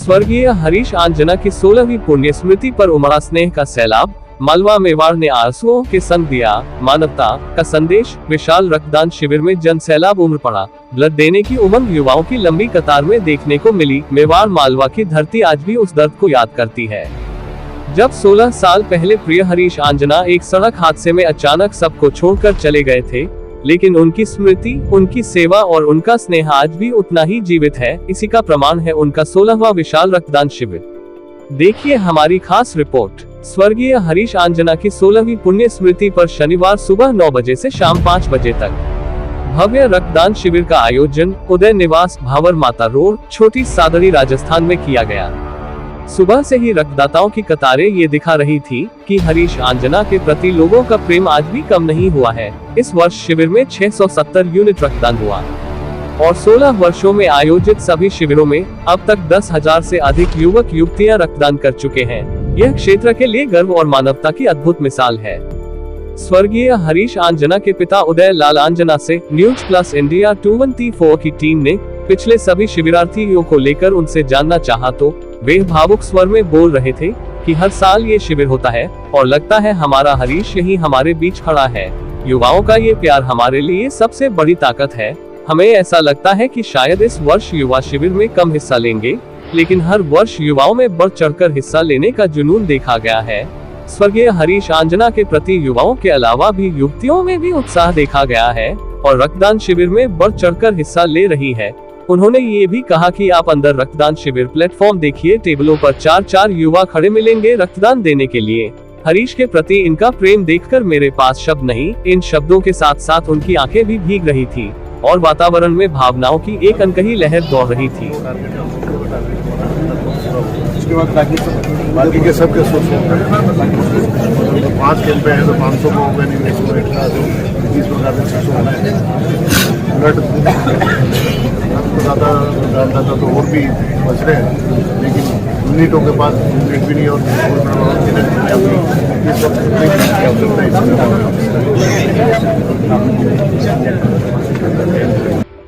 स्वर्गीय हरीश आंजना की 16वीं पुण्य स्मृति पर उमड़ा स्नेह का सैलाब। मालवा मेवाड़ ने आंसुओं के संग दिया मानवता का संदेश। विशाल रक्तदान शिविर में जन सैलाब उमड़ पड़ा। ब्लड देने की उमंग युवाओं की लंबी कतार में देखने को मिली। मेवाड़ मालवा की धरती आज भी उस दर्द को याद करती है जब 16 साल पहले प्रिय हरीश आंजना एक सड़क हादसे में अचानक सबको छोड़कर चले गए थे, लेकिन उनकी स्मृति, उनकी सेवा और उनका स्नेह आज भी उतना ही जीवित है। इसी का प्रमाण है उनका 16वां विशाल रक्तदान शिविर। देखिए हमारी खास रिपोर्ट। स्वर्गीय हरीश आंजना की 16वीं पुण्य स्मृति पर शनिवार सुबह 9 बजे से शाम 5 बजे तक भव्य रक्तदान शिविर का आयोजन उदय निवास, भावर माता रोड, छोटी सादड़ी, राजस्थान में किया गया। सुबह से ही रक्तदाताओं की कतारें ये दिखा रही थी कि हरीश आंजना के प्रति लोगों का प्रेम आज भी कम नहीं हुआ है। इस वर्ष शिविर में 670 यूनिट रक्तदान हुआ और 16 वर्षों में आयोजित सभी शिविरों में अब तक 10,000 से अधिक युवक युवतियां रक्तदान कर चुके हैं। यह क्षेत्र के लिए गर्व और मानवता की अद्भुत मिसाल है। स्वर्गीय हरीश आंजना के पिता उदय लाल आंजना से न्यूज प्लस इंडिया 24 की टीम ने पिछले सभी शिविरार्थियों को लेकर उनसे जानना चाहा तो वे भावुक स्वर में बोल रहे थे कि हर साल ये शिविर होता है और लगता है हमारा हरीश यही हमारे बीच खड़ा है। युवाओं का ये प्यार हमारे लिए सबसे बड़ी ताकत है। हमें ऐसा लगता है कि शायद इस वर्ष युवा शिविर में कम हिस्सा लेंगे, लेकिन हर वर्ष युवाओं में बढ़ चढ़कर हिस्सा लेने का जुनून देखा गया है। स्वर्गीय हरीश आंजना के प्रति युवाओं के अलावा भी युवतियों में भी उत्साह देखा गया है और रक्तदान शिविर में बढ़ चढ़कर हिस्सा ले रही है। उन्होंने ये भी कहा कि आप अंदर रक्तदान शिविर प्लेटफॉर्म देखिए, टेबलों पर 4-4 युवा खड़े मिलेंगे रक्तदान देने के लिए। हरीश के प्रति इनका प्रेम देखकर मेरे पास शब्द नहीं। इन शब्दों के साथ साथ उनकी आंखें भी भीग रही थी और वातावरण में भावनाओं की एक अनकही लहर दौड़ रही थी। उसके बाद बाकी के सब के 5 कैंपे हैं तो 500 को ज़्यादा डालता था तो और भी बच रहे हैं, लेकिन यूनिटों के पास यूनिट भी नहीं और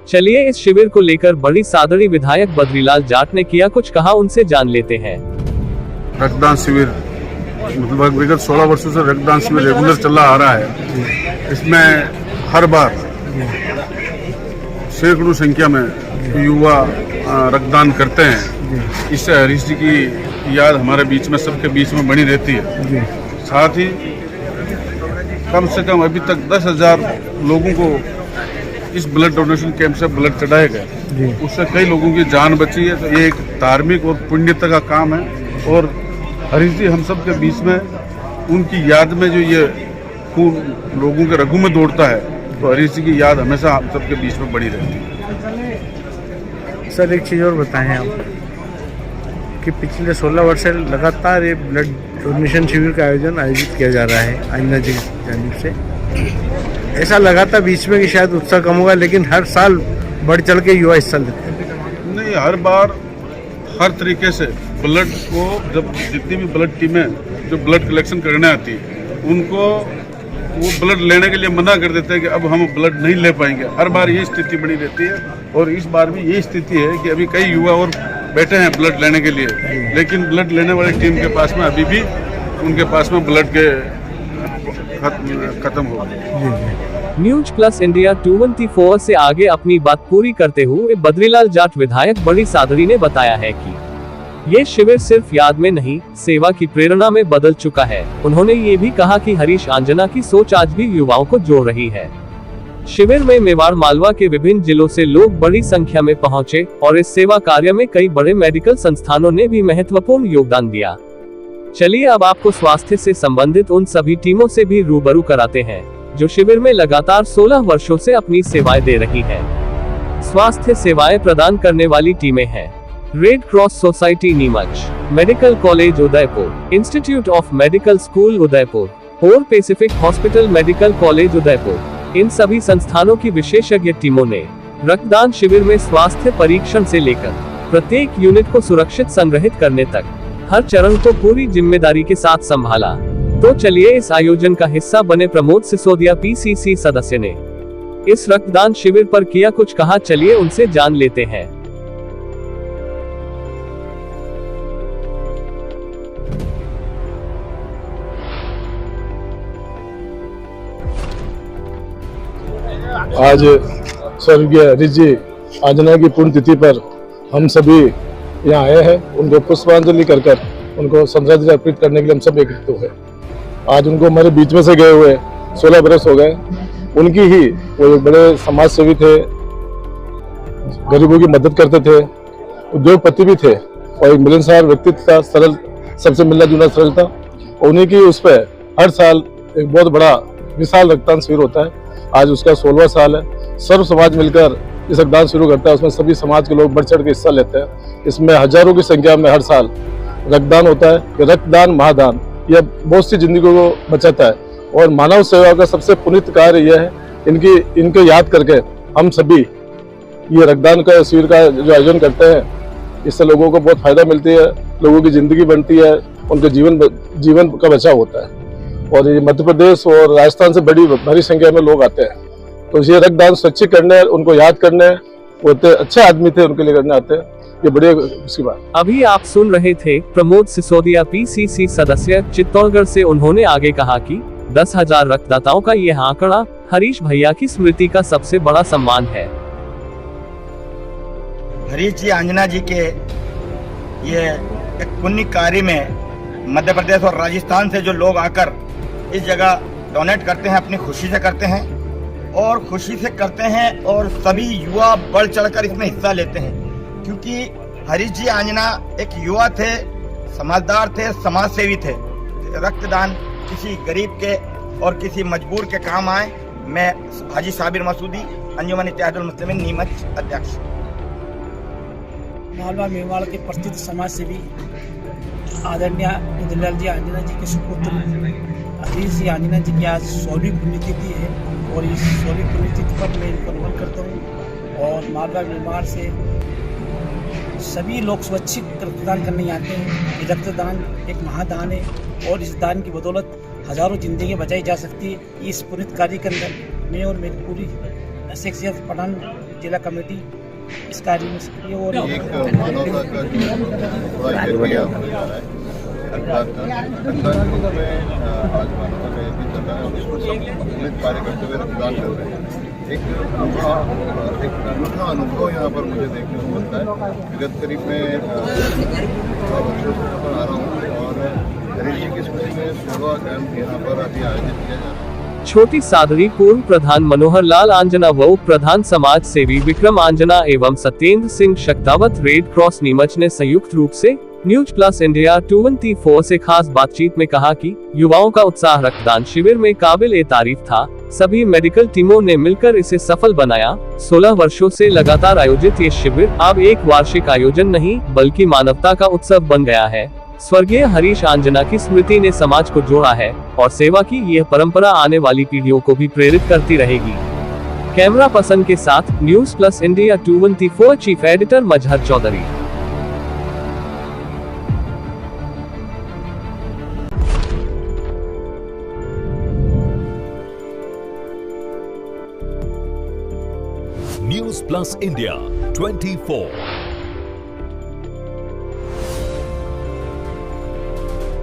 चलिए इस शिविर को लेकर बड़ी सादड़ी विधायक बद्रीलाल जाट ने किया कुछ कहा, उनसे जान लेते हैं। रक्तदान शिविर मतलब विगत 16 वर्षों से रक्तदान शिविर रेगुलर चला आ रहा है। इसमें हर बार सैकड़ों संख्या में युवा रक्तदान करते हैं। इससे हरीश जी की याद हमारे बीच में, सबके बीच में बनी रहती है। साथ ही कम से कम अभी तक 10,000 लोगों को इस ब्लड डोनेशन कैंप से ब्लड चढ़ाए गए, उससे कई लोगों की जान बची है। तो ये एक धार्मिक और पुण्यता का काम है और हरीश जी हम सब के बीच में उनकी याद में जो ये खून लोगों के रगों में दौड़ता है, तो हरीश जी की याद हमेशा हम सबके बीच में बनी रहती है। सर एक चीज़ और बताएं आप कि पिछले 16 वर्ष से लगातार ये ब्लड डोनेशन शिविर का आयोजित किया जा रहा है आंजना जी की जानिब से। ऐसा लगा था बीच में कि शायद उत्साह कम होगा, लेकिन हर साल बढ़ चढ़ के युवा हिस्सा लेते हैं। नहीं, हर बार हर तरीके से ब्लड को, जब जितनी भी ब्लड टीमें जो ब्लड कलेक्शन करने आती है उनको वो ब्लड लेने के लिए मना कर देते हैं कि अब हम ब्लड नहीं ले पाएंगे। हर बार ये स्थिति बनी रहती है और इस बार भी ये स्थिति है कि अभी कई युवा और बैठे हैं ब्लड लेने के लिए, लेकिन ब्लड लेने वाली टीम के पास में अभी भी उनके पास में ब्लड के खत्म हो गए। न्यूज प्लस इंडिया 24 से आगे अपनी बात पूरी करते हुए बद्रीलाल जाट विधायक बड़ी सादड़ी ने बताया है कि ये शिविर सिर्फ याद में नहीं, सेवा की प्रेरणा में बदल चुका है। उन्होंने ये भी कहा कि हरीश आंजना की सोच आज भी युवाओं को जोड़ रही है। शिविर में मेवाड़ मालवा के विभिन्न जिलों से लोग बड़ी संख्या में पहुंचे और इस सेवा कार्य में कई बड़े मेडिकल संस्थानों ने भी महत्वपूर्ण योगदान दिया। चलिए अब आपको स्वास्थ्य से संबंधित उन सभी टीमों से भी रूबरू कराते हैं जो शिविर में लगातार 16 वर्षों से अपनी सेवाएं दे रही है। स्वास्थ्य सेवाएं प्रदान करने वाली टीमें हैं Red Cross society Neemuch, medical college Udaipur, institute of medical school Udaipur और Pacific hospital medical college Udaipur. इन सभी संस्थानों की विशेषज्ञ टीमों ने रक्तदान शिविर में स्वास्थ्य परीक्षण से लेकर प्रत्येक यूनिट को सुरक्षित संग्रहित करने तक हर चरण को पूरी जिम्मेदारी के साथ संभाला। तो चलिए इस आयोजन का हिस्सा बने प्रमोद सिसोदिया पीसीसी सदस्य ने इस रक्तदान शिविर पर किया कुछ कहा, चलिए उनसे जान लेते हैं। आज स्वर्गीय हरीश जी आंजना की पुण्यतिथि पर हम सभी यहाँ आए हैं। उनको पुष्पांजलि कर उनको श्रद्धांजलि अर्पित करने के लिए हम सब एकत्रित हुए। आज उनको हमारे बीच में से गए हुए 16 बरस हो गए। उनकी ही वो बड़े समाज सेवी थे, गरीबों की मदद करते थे, उद्योगपति भी थे और एक मिलनसार व्यक्तित्व था, सरल, सबसे मिलना जुलना सरल था। उन्हीं की उस पर हर साल एक बहुत बड़ा विशाल रक्तदान शिविर होता है। आज उसका 16वां साल है। सर्व समाज मिलकर इस रक्तदान शुरू करता है। उसमें सभी समाज के लोग बढ़ चढ़ के हिस्सा लेते हैं। इसमें हजारों की संख्या में हर साल रक्तदान होता है। रक्तदान महादान यह बहुत सी जिंदगियों को बचाता है और मानव सेवा का सबसे पुनीत कार्य यह है। इनको याद करके हम सभी ये रक्तदान का शिविर का जो आयोजन करते हैं, इससे लोगों को बहुत फायदा मिलती है, लोगों की जिंदगी बनती है, उनके जीवन का बचाव होता है। और ये मध्य प्रदेश और राजस्थान से बड़ी संख्या में लोग आते हैं। तो ये रक्तदान स्वच्छ करने, उनको याद करने, वो अच्छे आदमी थे, उनके लिए करने आते हैं। ये बड़ी अच्छी बात। अभी आप सुन रहे थे प्रमोद सिसोदिया, पीसीसी सदस्य चित्तौड़गढ़ से। उन्होंने आगे कहा कि 10,000 रक्तदाताओं का ये आंकड़ा हरीश भैया की स्मृति का सबसे बड़ा सम्मान है। हरीश जी आंजना जी के ये एक पुण्य कार्य में मध्य प्रदेश और राजस्थान से जो लोग आकर इस जगह डोनेट करते हैं, अपनी खुशी से करते हैं और खुशी से करते हैं और सभी युवा बढ़ चढ़कर इसमें हिस्सा लेते हैं। क्योंकि हरीश जी आंजना एक युवा थे, समझदार थे, समाज सेवी थे। रक्तदान किसी गरीब के और किसी मजबूर के काम आए। मैं हाजी साबिर मसूदी, अंजुमन इत्तेहादुल मुस्लिमीन नीमच अध्यक्ष। मालवा मेवाड़ के प्रसिद्ध समाज सेवी आदरणीय इंद्रलाल जी आंजना जी के सुपुत्र हरीश जी आंजना जी की आज 16वीं पुण्यतिथि है और इस 16वीं पुण्यतिथि पर मैं इनको नमन करता हूँ। और मालवा मेवाड़ से सभी लोग स्वैच्छिक रक्तदान करने आते हैं। ये रक्तदान एक महादान है और इस दान की बदौलत हजारों जिंदगी बचाई जा सकती है। इस पुनीत कार्य के अंदर मैं और मेरी पूरी शख्सियत पठान जिला कमेटी इस कार्य में सक्रिय हो रही है। एक मानवता का जो बड़ा एरिया हो जा रहा है रक्तदान के रूप में आज मानवता का यज्ञ चल रहा है और इसको सब पुनीत कार्य करते हुए रक्तदान कर रहे हैं। एक अनूठा अनुभव यहाँ पर मुझे देखने को मिलता है। विगत करीब में वर्षों से पर आ रहा हूँ और हरीश जी की स्मृति में 16वां कैंप यहाँ पर अभी आयोजित किया जा रहा है। छोटी सादरी पूर्व प्रधान मनोहर लाल आंजना व प्रधान समाज सेवी विक्रम आंजना एवं सत्येंद्र सिंह शक्तावत रेड क्रॉस नीमच ने संयुक्त रूप से न्यूज प्लस इंडिया 24 से खास बातचीत में कहा कि युवाओं का उत्साह रक्तदान शिविर में काबिल तारीफ था। सभी मेडिकल टीमों ने मिलकर इसे सफल बनाया। 16 वर्षों से लगातार आयोजित ये शिविर अब एक वार्षिक आयोजन नहीं बल्कि मानवता का उत्सव बन गया है। स्वर्गीय हरीश आंजना की स्मृति ने समाज को जोड़ा है और सेवा की यह परंपरा आने वाली पीढ़ियों को भी प्रेरित करती रहेगी। कैमरा पर्सन के साथ news plus India 24 chief editor Mazhar Chaudhary. News plus India 24